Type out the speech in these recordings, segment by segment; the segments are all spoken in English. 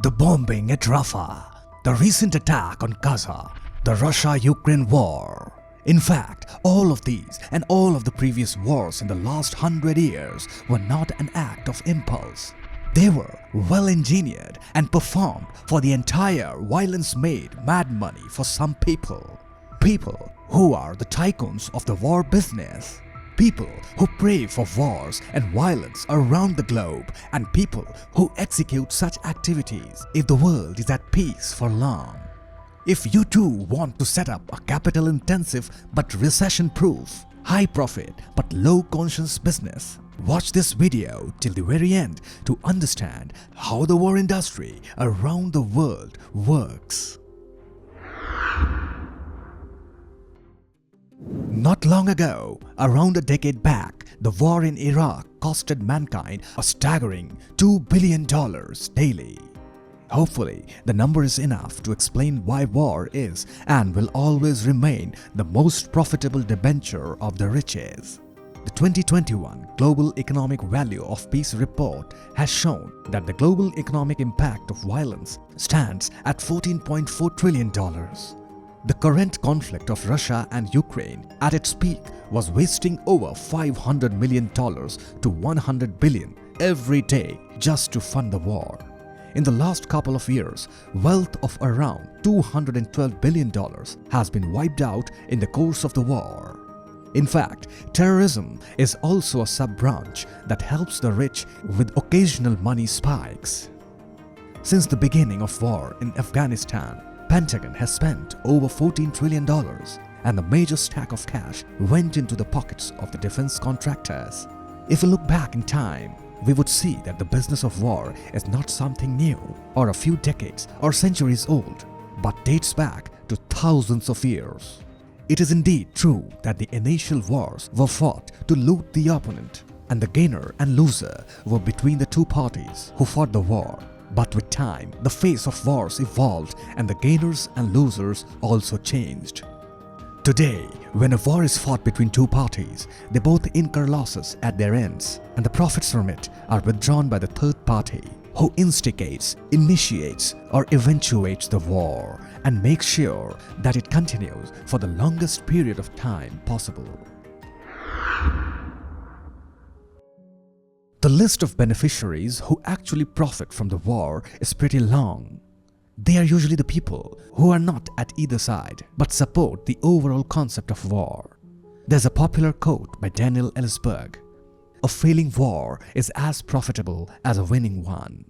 The bombing at Rafah, the recent attack on Gaza, the Russia-Ukraine war. In fact, all of these and all of the previous wars in the last 100 years were not an act of impulse. They were well engineered and performed for the entire violence-made mad money for some people. People who are the tycoons of the war business. People who pray for wars and violence around the globe, and people who execute such activities if the world is at peace for long. If you too want to set up a capital-intensive but recession-proof, high-profit but low-conscience business, watch this video till the very end to understand how the war industry around the world works. Not long ago, around a decade back, the war in Iraq costed mankind a staggering $2 billion daily. Hopefully, the number is enough to explain why war is and will always remain the most profitable debenture of the riches. The 2021 Global Economic Value of Peace report has shown that the global economic impact of violence stands at $14.4 trillion. The current conflict of Russia and Ukraine at its peak was wasting over $500 million to $100 billion every day just to fund the war. In the last couple of years, wealth of around $212 billion has been wiped out in the course of the war. In fact, terrorism is also a sub-branch that helps the rich with occasional money spikes. Since the beginning of war in Afghanistan, Pentagon has spent over $14 trillion, and the major stack of cash went into the pockets of the defense contractors. If we look back in time, we would see that the business of war is not something new or a few decades or centuries old, but dates back to thousands of years. It is indeed true that the initial wars were fought to loot the opponent, and the gainer and loser were between the two parties who fought the war. But with time, the face of wars evolved and the gainers and losers also changed. Today, when a war is fought between two parties, they both incur losses at their ends, and the profits from it are withdrawn by the third party, who instigates, initiates, or eventuates the war and makes sure that it continues for the longest period of time possible. The list of beneficiaries who actually profit from the war is pretty long. They are usually the people who are not at either side but support the overall concept of war. There's a popular quote by Daniel Ellsberg: "A failing war is as profitable as a winning one."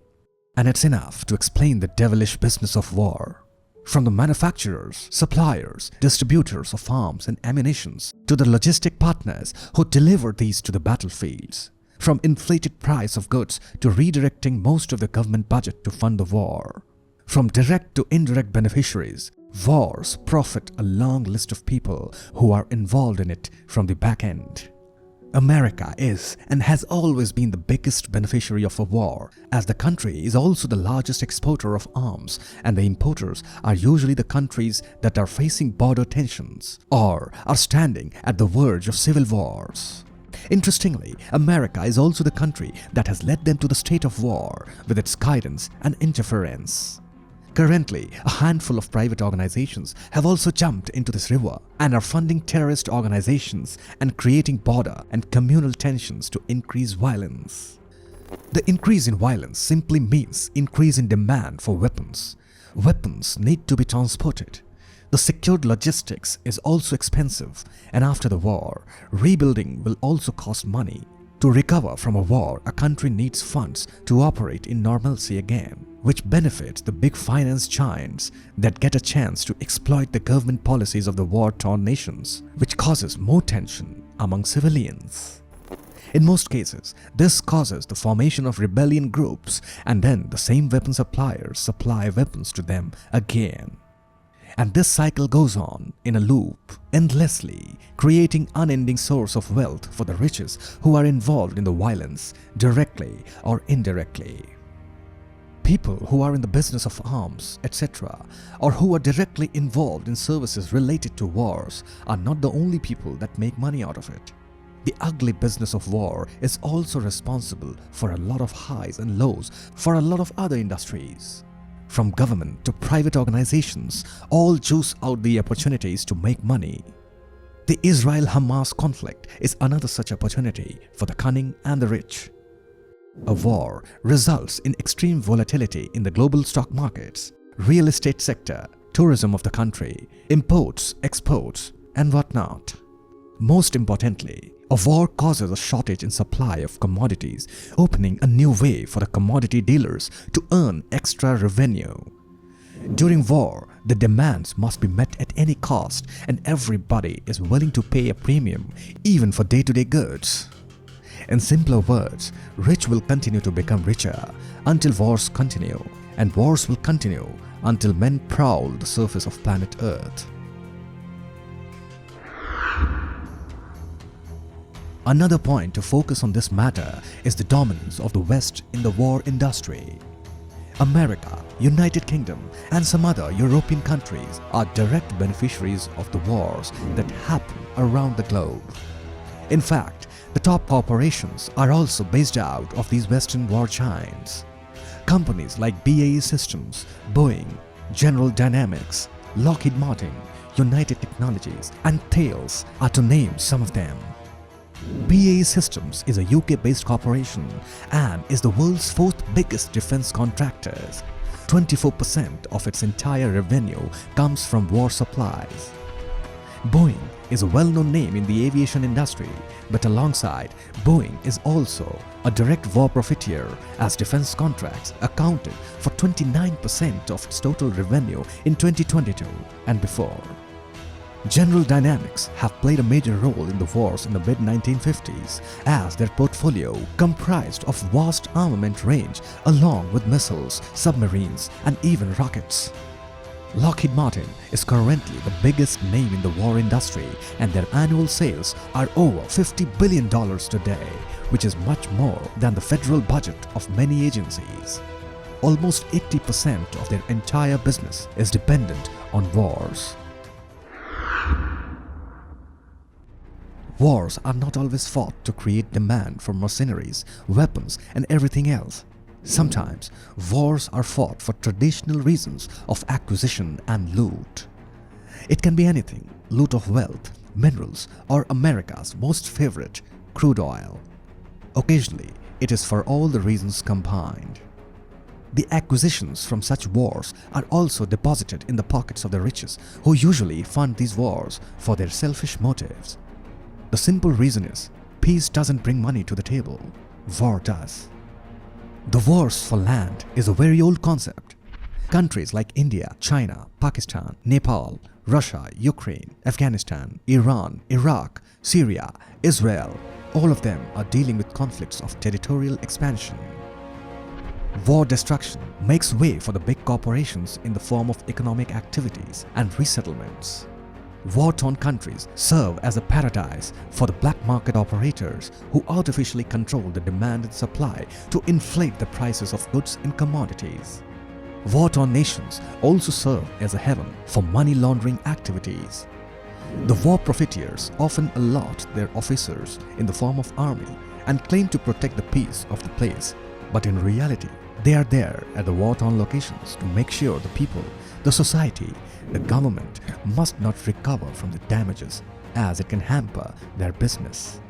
And it's enough to explain the devilish business of war. From the manufacturers, suppliers, distributors of arms and ammunitions to the logistic partners who deliver these to the battlefields. From inflated price of goods to redirecting most of the government budget to fund the war. From direct to indirect beneficiaries, wars profit a long list of people who are involved in it from the back end. America is and has always been the biggest beneficiary of a war, as the country is also the largest exporter of arms, and the importers are usually the countries that are facing border tensions or are standing at the verge of civil wars. Interestingly, America is also the country that has led them to the state of war with its guidance and interference. Currently, a handful of private organizations have also jumped into this river and are funding terrorist organizations and creating border and communal tensions to increase violence. The increase in violence simply means increase in demand for weapons. Weapons need to be transported. The secured logistics is also expensive, and after the war, rebuilding will also cost money. To recover from a war, a country needs funds to operate in normalcy again, which benefits the big finance giants that get a chance to exploit the government policies of the war-torn nations, which causes more tension among civilians. In most cases, this causes the formation of rebellion groups, and then the same weapon suppliers supply weapons to them again. And this cycle goes on in a loop, endlessly, creating unending source of wealth for the riches who are involved in the violence, directly or indirectly. People who are in the business of arms, etc., or who are directly involved in services related to wars are not the only people that make money out of it. The ugly business of war is also responsible for a lot of highs and lows for a lot of other industries. from government to private organizations, all juice out the opportunities to make money. The Israel-Hamas conflict is another such opportunity for the cunning and the rich. A war results in extreme volatility in the global stock markets, real estate sector, tourism of the country, imports, exports, and whatnot. Most importantly, a war causes a shortage in supply of commodities, opening a new way for the commodity dealers to earn extra revenue. During war, the demands must be met at any cost, and everybody is willing to pay a premium even for day-to-day goods. In simpler words, rich will continue to become richer until wars continue, and wars will continue until men prowl the surface of planet Earth. Another point to focus on this matter is the dominance of the West in the war industry. America, United Kingdom, and some other European countries are direct beneficiaries of the wars that happen around the globe. In fact, the top corporations are also based out of these Western war giants. Companies like BAE Systems, Boeing, General Dynamics, Lockheed Martin, United Technologies, and Thales are to name some of them. BAE Systems is a UK-based corporation and is the world's fourth biggest defense contractor. 24% of its entire revenue comes from war supplies. Boeing is a well-known name in the aviation industry, but alongside, Boeing is also a direct war profiteer as defense contracts accounted for 29% of its total revenue in 2022 and before. General Dynamics have played a major role in the wars in the mid-1950s as their portfolio comprised of vast armament range along with missiles, submarines, and even rockets. Lockheed Martin is currently the biggest name in the war industry, and their annual sales are over $50 billion today, which is much more than the federal budget of many agencies. Almost 80% of their entire business is dependent on wars. Wars are not always fought to create demand for mercenaries, weapons, and everything else. Sometimes, wars are fought for traditional reasons of acquisition and loot. It can be anything: loot of wealth, minerals, or America's most favorite, crude oil. Occasionally, it is for all the reasons combined. The acquisitions from such wars are also deposited in the pockets of the richest, who usually fund these wars for their selfish motives. The simple reason is, peace doesn't bring money to the table, war does. The wars for land is a very old concept. Countries like India, China, Pakistan, Nepal, Russia, Ukraine, Afghanistan, Iran, Iraq, Syria, Israel, all of them are dealing with conflicts of territorial expansion. War destruction makes way for the big corporations in the form of economic activities and resettlements. War-torn countries serve as a paradise for the black market operators who artificially control the demand and supply to inflate the prices of goods and commodities. War-torn nations also serve as a heaven for money laundering activities. The war profiteers often allot their officers in the form of army and claim to protect the peace of the place, but in reality, they are there at the war-torn locations to make sure the people, the society, the government must not recover from the damages, as it can hamper their business.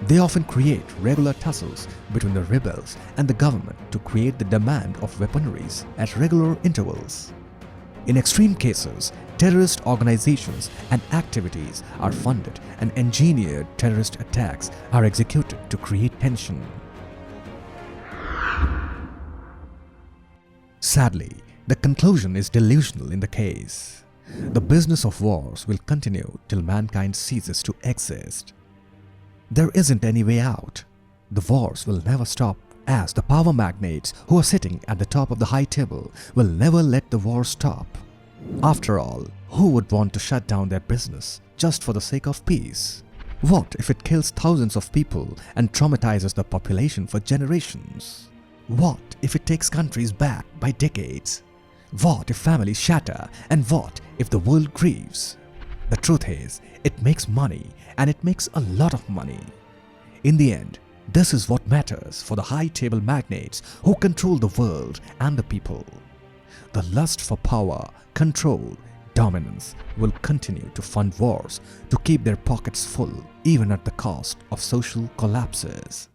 They often create regular tussles between the rebels and the government to create the demand of weaponries at regular intervals. In extreme cases, terrorist organizations and activities are funded and engineered terrorist attacks are executed to create tension. Sadly, the conclusion is delusional in the case. The business of wars will continue till mankind ceases to exist. There isn't any way out. The wars will never stop, as the power magnates who are sitting at the top of the high table will never let the war stop. After all, who would want to shut down their business just for the sake of peace? What if it kills thousands of people and traumatizes the population for generations? What if it takes countries back by decades? What if families shatter, and what if the world grieves? The truth is, it makes money, and it makes a lot of money. In the end, this is what matters for the high table magnates who control the world and the people. The lust for power, control, dominance will continue to fund wars to keep their pockets full, even at the cost of social collapses.